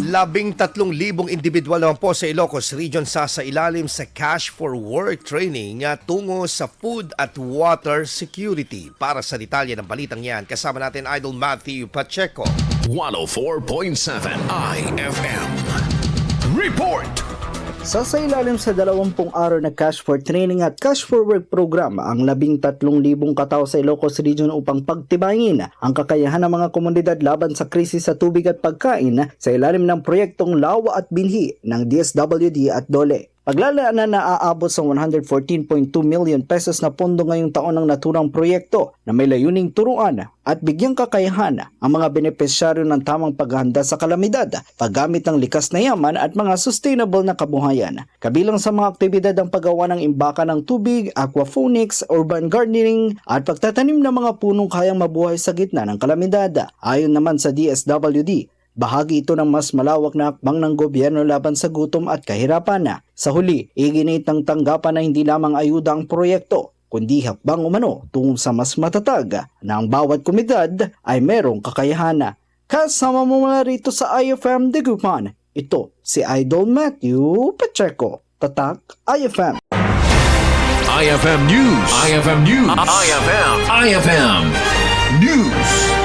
13,000 individual naman po sa Ilocos Region sasailalim sa Cash for Work training tungo sa food at water security. Para sa detalye ng balitang yan, kasama natin Idol Matthew Pacheco. 104.7 IFM Report. Sasailalim sa 20 araw na Cash for Training at Cash for Work program ang 13,000 katao sa Ilocos Region upang pagtibayin ang kakayahan ng mga komunidad laban sa krisis sa tubig at pagkain sa ilalim ng proyektong Lawa at Binhi ng DSWD at DOLE. Paglalaanan na aabot sa 114.2 million pesos na pondo ngayong taon ng naturang proyekto na may layuning turuan at bigyang kakayahan ang mga benepisyaryo ng tamang paghahanda sa kalamidad, paggamit ng likas na yaman at mga sustainable na kabuhayan. Kabilang sa mga aktibidad ang paggawa ng imbaka ng tubig, aquaponics, urban gardening at pagtatanim ng mga punong kayang mabuhay sa gitna ng kalamidad. Ayon naman sa DSWD, bahagi ito ng mas malawak na hakbang ng gobyerno laban sa gutom at kahirapan. Sa huli, iginit ng tanggapan na hindi lamang ayuda ang proyekto, kundi hakbang umano tungo sa mas matatag na ang bawat komunidad ay merong kakayahan. Kasama mo mula rito sa IFM Dagupan, ito si Idol Matthew Pacheco, Tatak IFM. IFM News. IFM News. IFM News.